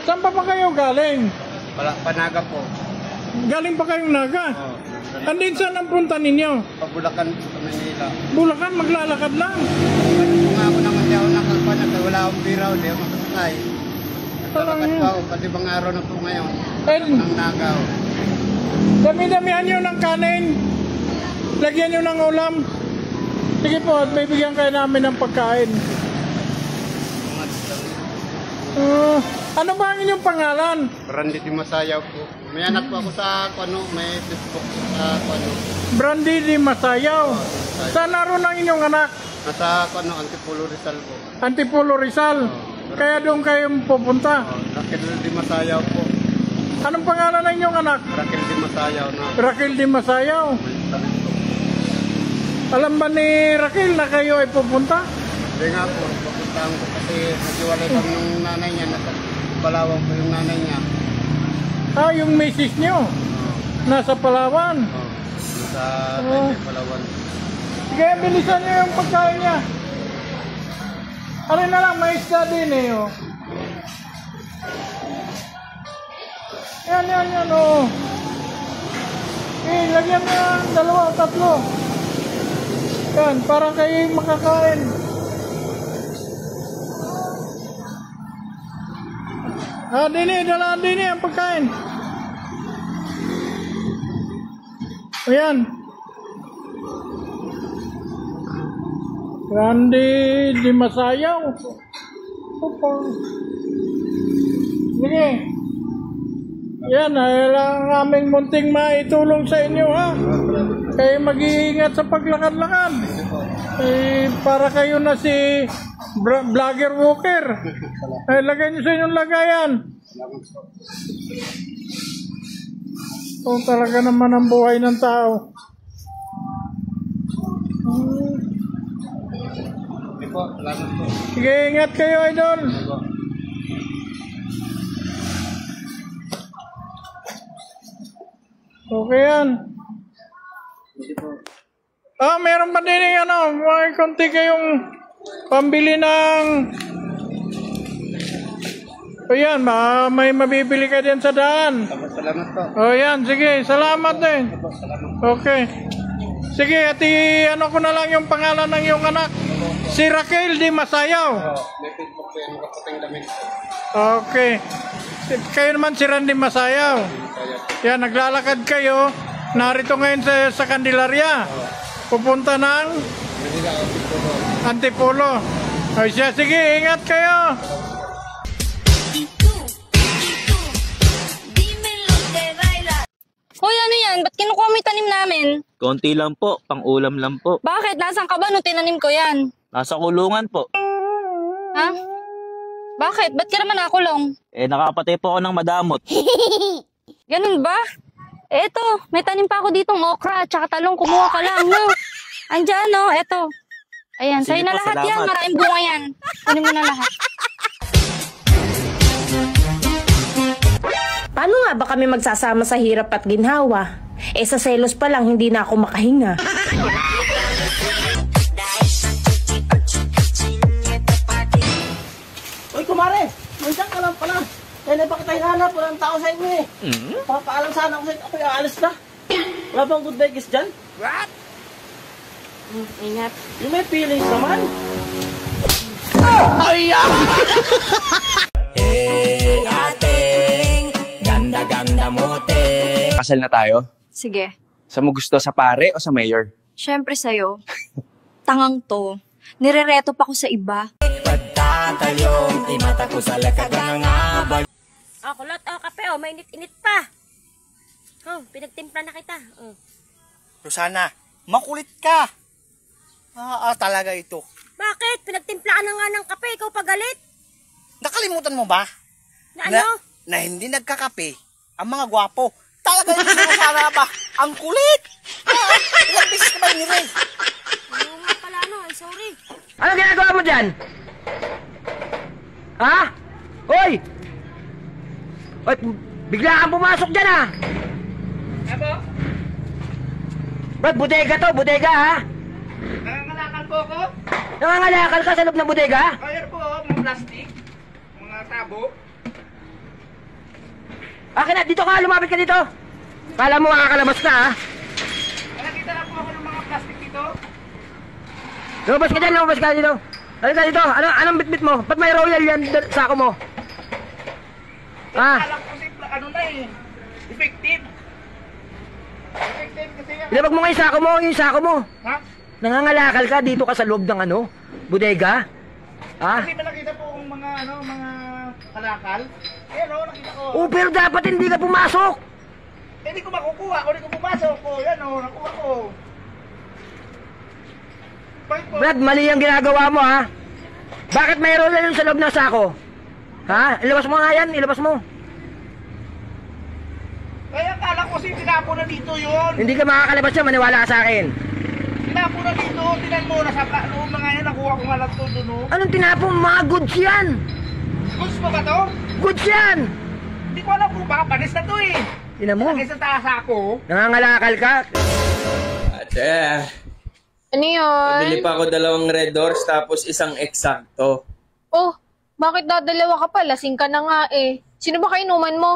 Saan pa kayo galing? Panaga po. Galing pa kayong Naga? Oo. Andin saan ang punta ninyo? Pabulakan sa Manila. Bulacan, maglalakad lang. Kung nga ako naman di ako nakapanag, wala akong pira, di ako makasakay. Naglalakad pa ako, pati bang araw na po ngayon. Ng Nagaw. Dami-damihan nyo ng kanin. Lagyan nyo ng ulam. Sige po, at may bigyan kayo namin ng pagkain. Ano ba ang inyong pangalan? Randy Di Masayaw po. May anak po ako sa may Facebook sa Brandy Di Masayaw. Saan naroon ang inyong anak? Nasa Antipolo Rizal po. Antipolo Rizal. Kaya doon kayo pupunta? Raquel Di Masayaw po. Anong pangalan ng inyong anak? Raquel Di Masayaw na. Raquel Di Masayaw. Alam ba ni Raquel na kayo ay pupunta? Hindi nga po, pupuntahan ko kasi naghiwalay kami ng nanay niya. Nasa Palawan po yung nanay niya. Yung misis nyo? Nasa Palawan? Nasa Palawan. Sige, bilisan nyo yung pagkain niya. Alin na lang, may isda din eh. Oh. Yan, oh. Lagyan mo yung 2 o 3. Yan, para kayo makakain. Dalaan din ang pagkain. Ayan. Randy Di Masayaw. Sige. Yan, ang aming munting maitulong sa inyo, ha? Kayo mag-iingat sa paglakad-lakad. Para kayo na si Vlogger Walker. Lagay nyo sa inyong lagayan. Talaga naman ang buhay ng tao. Sige, ingat kayo, idol. Okay yan. Meron pa din yung may konti kayong pambili ng yan, may mabibili ka din sa daan. Salamat po. Yan, sige, salamat din. Okay. Sige, ko na lang yung pangalan ng iyong anak. Si Raquel Di Masayaw. May Facebook po yan, makapating damit. Okay. Kayo naman si Randy Masayaw. Yan, naglalakad kayo. Narito ngayon sa Candelaria. Pupunta ng Antipolo. Sige, ingat kayo. Hoy, ano yan? Ba't kinukuha mo yung tanim namin? Konti lang po, pang-ulam lang po. Bakit? Nasaan ka ba nung tinanim ko yan? Nasa kulungan po. Ha? Bakit? Ba't ka naman nakulong? Nakapatay po ako ng madamot. Ganun ba? Eto, may tanim pa ako ditong okra at saka talong. Kumuha ka lang, no? Andyan, no? Eto. Ayan, sa'yo na lahat yan. Maraming bunga yan. Kunin mo na lahat. Paano nga ba kami magsasama sa hirap at ginhawa? Sa selos pa lang, hindi na ako makahinga. Uy, kumare! Nandiyan ka lang pala. Kailan ba kita hinanap? Walang tao sa inyo eh. Papaalam sana ako sa inyo. Ako'y aalis na. Wala bang good Vegas dyan? What? Ingat. Yung may feelings naman. Ganda mote. Kasal na tayo? Sige. Sa mo gusto, sa pare o sa mayor? Siyempre sa'yo. Tangang to. Nirereto pa ko sa iba. Pagtatalyong, imata ko sa lakad ng abay. Kulot, kape, mainit-init pa. Pinagtimpla na kita. Rosana, makulit ka. Talaga ito. Bakit? Pinagtimplaan na nga ng kape, ikaw pagalit. Nakalimutan mo ba? Na ano? Na hindi nagkakape ang mga gwapo. Talaga ito si Rosana ba? Ang kulit! Ilang beses ka ba nire? Oo nga pala, sorry. Ano ginagawa mo dyan? Ha? Hoy! Hoy, bigla kang pumasok dyan ha! Ano? Brad, bodega to, bodega ha? Nangangalakal po ako? Nangangalakal ka sa loob ng bodega? Kaya po, mga plastic, mga tabo. Akin na, dito ka, lumapit ka dito. Kala mo makakalabas na, ha? Nakakita na po ako ng mga plastic dito. Lumabas ka dyan, lumabas ka dito. Halika dito, anong bitbit mo? Ba't may royal yan sako mo? Ha? Alam ko kasi ano na eh, effective. Effective kasi yan. Ilabag mo nga yung sako mo. Ha? Nangangalakal ka dito ka sa loob ng bodega. Ha? Kasi ba nakita po ang mga mga kalakal? Ayan o, nakita ko. Oh, pero dapat hindi ka pumasok. Hindi ko makukuha, kung hindi ko pumasok ko, yan o, nakuha ko. Bakit po? Brad, mali ang ginagawa mo, ha? Bakit may royal yun sa loob ng sako? Ha? Ilabas mo nga yan, ilabas mo. Kaya akala ko kasi tinapo na dito yun. Hindi ka makakalabas yan, maniwala ka sa akin. Tinapo na dito, tinan mo, nasa loob na nga yan, nakuha ko nga lang ito doon o. Anong tinapo? Mga goods yan. Goods mo ba to? Goods yan. Hindi ko alam kung baka panis na to eh. Tinan mo, Kasi sa taas ako. nangangalakal ka. Ate, Ano yun? bili pa ako 2 Red Doors tapos isang eksakto. Oh, bakit dadalawa ka pa? Lasing ka na nga eh. Sino ba kainuman mo?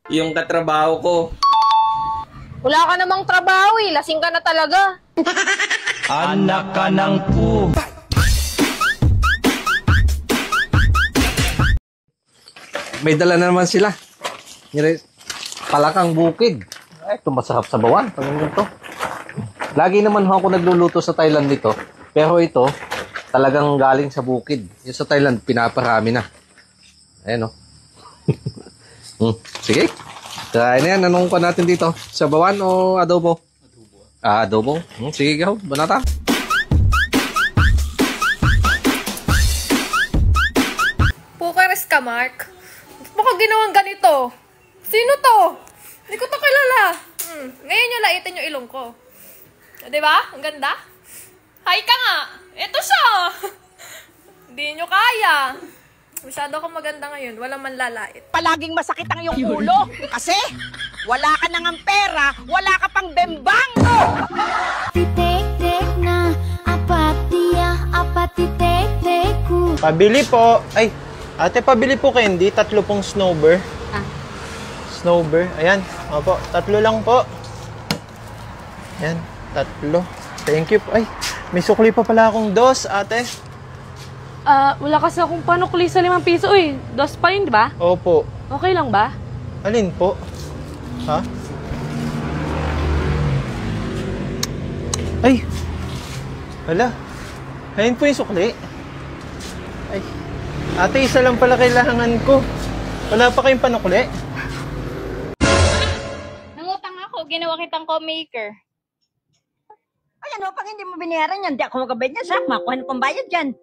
Yung katrabaho ko. Wala ka namang trabaho eh. Lasing ka na talaga. Anak ka ng pu. May dala na naman sila. Palakang bukid. Ay, ito masarap sa bawan. Tanong to. Lagi naman ako nagluluto sa Thailand nito. Pero ito, talagang galing sa bukid. Yung sa Thailand, pinaparami na. Ayan o. Sige. Try na yan. Anong pa natin dito? Sa bawan o adobo? Adobo. Sige, gaw. Banata. Pukares ka, Mark. Baka ginawang ganito. Sino to? Hindi ko to kilala. Ngayon nyo laitin yung ilong ko. Diba? Ang ganda? Hi ka nga. Ito siya. Hindi nyo kaya. Masyado akong maganda ngayon. Walang manlalait. Palaging masakit ang iyong ulo. Kasi wala ka nang pera, wala ka pang bembang. Titek-tek na apatiya, apatitek-tek ko. Pabili po. Ay, ate, pabili po candy. 3 pong snowber. Snowber. Ayan. Opo, 3 lang po. Ayan, 3. Thank you po. Ay, may sukli pa pala akong 2, ate. Wala kasi akong panukli sa 5 piso eh. 2 pa yun, di ba? Opo. Okay lang ba? Alin po? Ha? Ay! Hala. Ayun po yung sukli. Ay. Ate, isa lang pala kailangan ko. Wala pa kayong panukli? Nangutang ako. Ginawa kitang co-maker. Ay ano, pag hindi mo binayaran yan, di ako magkabayad yan, sak, makuha kong bayad yan.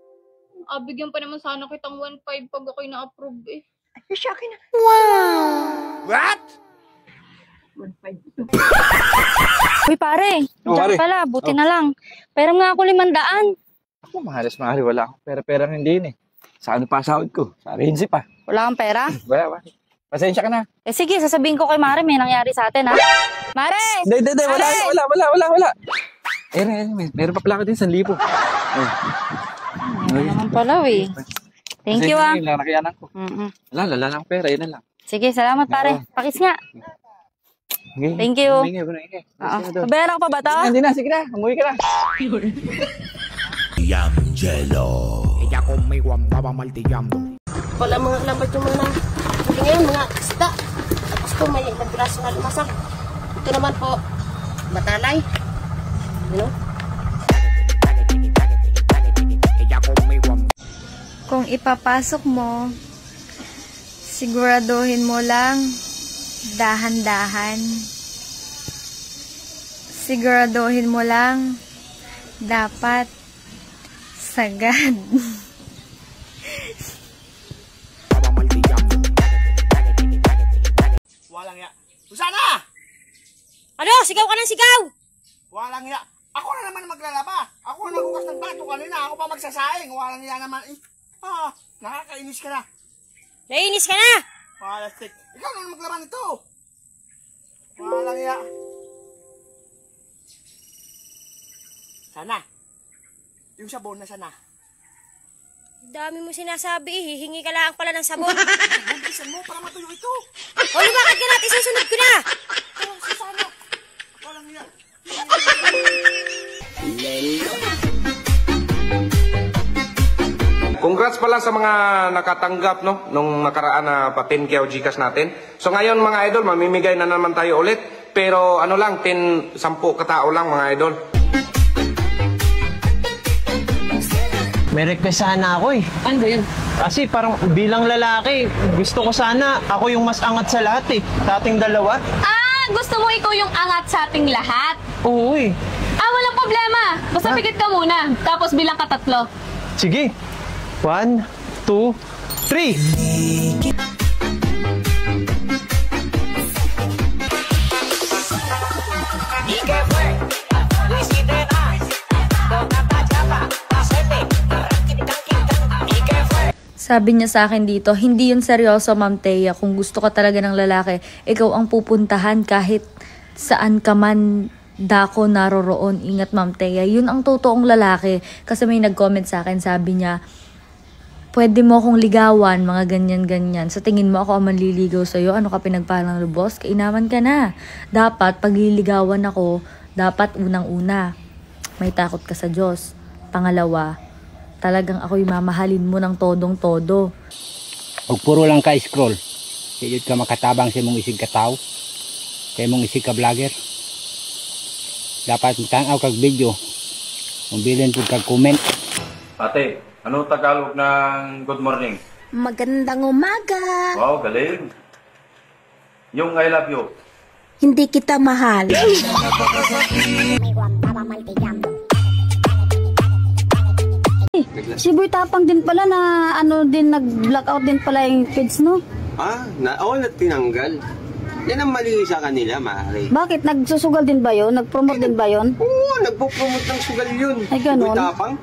Bigyan pa naman sana kitang 1.5 pag ako'y na-approve eh. Ay, siya akin na. What? 1.5. Uy pare, pare. diyan pala, buti na lang. Pero nga ako 500. Ako, mahalas mahali. Wala akong pera-pera hindi yun eh. Sa ano pa sahod ko? Sa agency pa. Wala kang pera? Wala. Pasensya ka na. Eh sige, sasabihin ko kay Mare, may nangyari sa atin ha. Mare! Hindi. Mare! Wala. Meron pa pala ako din 1,000. Ano naman pala eh. Thank you ah. Pasensya na, nakayanan ko. Wala lang pera. Yun na lang. Sige, salamat pare. Pakis nga. Okay. Thank you. Ingay. Pabayaran ko pa ba to? Hindi na, sige na. Umuwi ka na. Wala mga lambat yung mga ngayon, mga isda. Tapos po may nagbraso na lumasang. Ito naman po, batalay. You know? Kung ipapasok mo, siguraduhin mo lang dahan-dahan. Siguraduhin mo lang dapat sagad. Walang ya. Susana! Ano? Sigaw ka ng sigaw! Walang ya. Ako na naman maglalaba. Ako na nagbukas ng bato kanina. Ako pa magsasaing. Walang ya naman. Nakakainis ka na. Nainis ka na! Palastik. Ikaw na maglaban ito. Walang ya. Sana. Yung sabon na sana. Dami mo sinasabi eh. Hihingi ka lang pala ng sabon. Bilisan mo para matuyo ito. O, bakit ka natin? Susunod ko na. Susana. Walang niya. Congrats pala sa mga nakatanggap no nung nakaraan na pa 10K o GCash natin. So ngayon mga idol, mamimigay na naman tayo ulit. Pero ano lang, 10 katao lang mga idol. May request sana ako eh. Ano ba yun? Kasi parang bilang lalaki, gusto ko sana ako yung mas angat sa lahat eh. Sa ating dalawa. Gusto mo ikaw yung angat sa ating lahat? Oo eh. Walang problema. Basta pikit ka muna. Tapos bilang ka 3. Sige. 1, 2, 3. Sabi niya sa akin dito, hindi yun seryoso, Ma'am Thea. Kung gusto ka talaga ng lalaki, ikaw ang pupuntahan kahit saan ka man dako naroroon. Ingat, Ma'am Thea. Yun ang totoong lalaki. Kasi may nag-comment sa akin, sabi niya, pwede mo akong ligawan, mga ganyan-ganyan. Sa tingin mo ako ang manliligaw sa'yo, ano ka pinagpalang lubos? Kainaman ka na. Dapat, pag liligawan ako, dapat unang-una, may takot ka sa Diyos. Pangalawa, talagang ako'y mamahalin mo ng todong-todo. Huwag puro lang ka scroll. Kaya ka makatabang sa mong isig kataw. Kaya mong isig ka vlogger. Dapat tanaw kag video. Mabilin po kag comment. Ate, ano Tagalog ng good morning? Magandang umaga. Wow, galing. Yung I love you. Hindi kita mahal. Si Boy Tapang din pala na nag-blackout din pala yung page, no? Na tinanggal. Yan ang mali sa kanila, Mari. Bakit? Nagsusugal din ba yun? Nag-promote din ba yun? Oo, nagpo-promote ng sugal yun. Ay, ganun? Boy Tapang.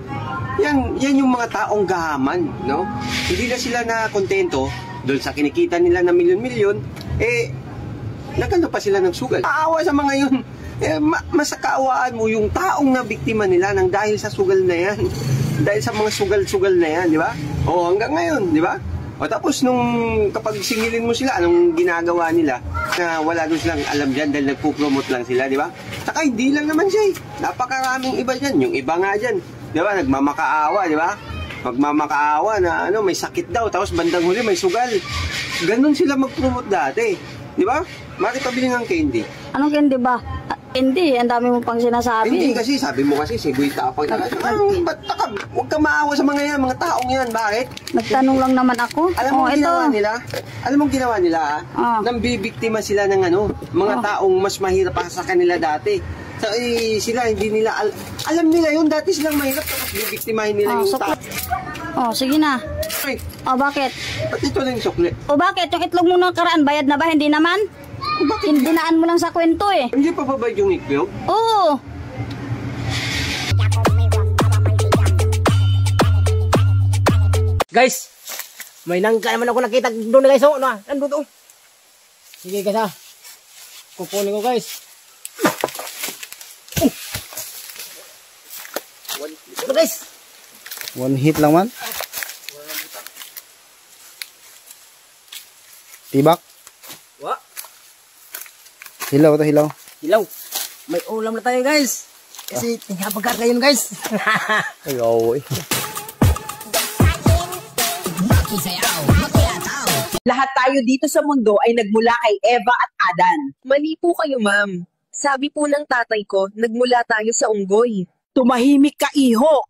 Yan yung mga taong gahaman, no? Hindi na sila na kontento doon sa kinikita nila na milyon-milyon, nagkano pa sila ng sugal. Aawa sa mga yun. Masakaawaan mo yung taong na biktima nila nang dahil sa sugal na yan. Dahil sa mga sugal-sugal na yan, di ba? O hanggang ngayon, di ba? O tapos kapag singilin mo sila, anong ginagawa nila na wala doon silang alam dyan dahil nagpo-promote lang sila, di ba? Saka hindi lang naman siya eh. Napakaraming iba dyan. Yung iba nga dyan, di ba? Nagmamakaawa, di ba? Magmamakaawa na may sakit daw, tapos bandang huli may sugal. Ganon sila mag-promote dati. Di ba? Bakit pabili ng candy? Anong candy ba? Hindi, ang dami mo pang sinasabi. Hindi kasi, sabi mo kasi si Boy Tapang. Huwag ka maawa sa mga yan, mga taong yan. Bakit? Nagtanong lang naman ako. Alam mo ginawa nila? Alam mo ginawa nila? Nang bibiktima sila ng mga taong mas mahirap pa sa kanila dati. So, sila hindi nila alam nila yun, dati silang mahirap tapos bibiktimahin nila yung tao. Sige na. Bakit? Ba't ito lang yung sukli? Bakit? Yung itlog mo nung karaan, bayad na ba? Hindi naman? Dinaan mo lang sa kwento eh. Hindi pa babayad yung itlog? Oo. Guys, may nangka naman ako nakita doon na guys. Nandun doon. Sige guys kukunin ko guys. Ito guys. One hit lang man. Tibak. Wa. Hilaw. Hilaw. May ulam na tayo guys. Kasi tinapagkat ngayon guys. Ayaw eh. Lahat tayo dito sa mundo ay nagmula kay Eva at Adan. Mali po kayo, ma'am. Sabi po ng tatay ko, nagmula tayo sa unggoy. Tumahimik ka, iho.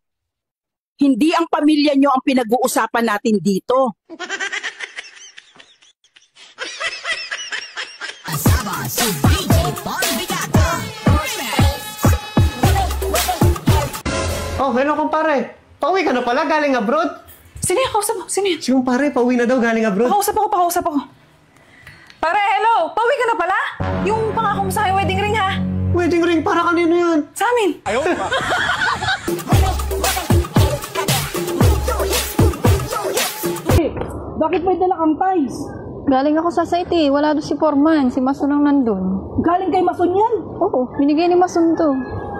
Hindi ang pamilya nyo ang pinag-uusapan natin dito. Oh, hello kumpare. Pauwi ka na pala galing abroad? Sino yan? Kausap mo? Sino yan? Si kumpare, pauwi na daw galing abroad. Pakausap ako. Pare, hello! Pauwi ka na pala? Yung pangako mo sa akin, wedding ring ha? Wedding ring? Para kanino yan? Sa amin. Ayaw pa. Bakit may dala kang ties? Galing ako sa site eh. Wala doon si Foreman. Si Mason ang nandun. Galing kay Mason yan? Oo. Binigay ni Mason to.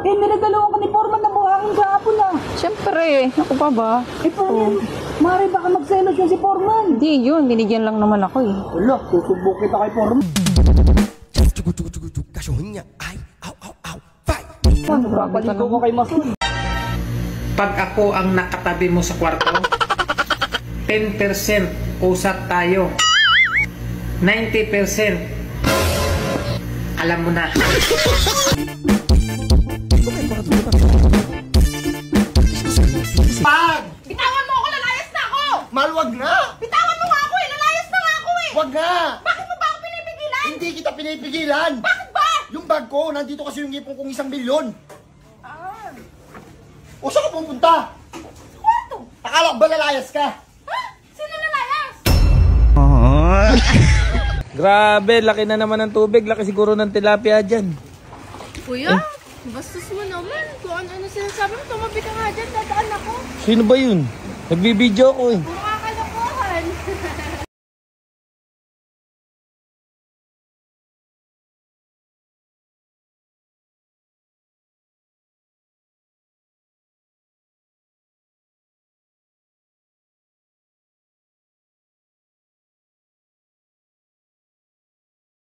Nagdalawan ka ni Foreman na buhangin kahapon ah. Siyempre. Naku pa ba? Parang Mari, baka magselos yun si Foreman. Hindi yun, binigyan lang naman ako eh. Wala, susubok kita kay Foreman. Papaligo ko kay Mason. Pag ako ang nakatabi mo sa kwarto, 10% usap tayo. 90% alam mo na. Pag! Bitawan mo ako, lalayas na ako! Malwag na! Bitawan mo nga ako eh, lalayas na nga ako eh! Wag na! Bakit mo ba ako pinipigilan? Hindi kita pinipigilan! Bakit ba? Yung bag ko, nandito kasi yung ipon kong 1 milyon. O saan ka pupunta? Sa kwarto. Akala ko ba lalayas ka? Ha? Sino lalayas? Grabe, laki na naman ng tubig. Laki siguro ng tilapia dyan. Kuya, bastos mo naman. Kung ano-ano sinasabi mo, tumabi ka nga dyan, dadaan ako. Sino ba yun? Nagbibideo ko eh.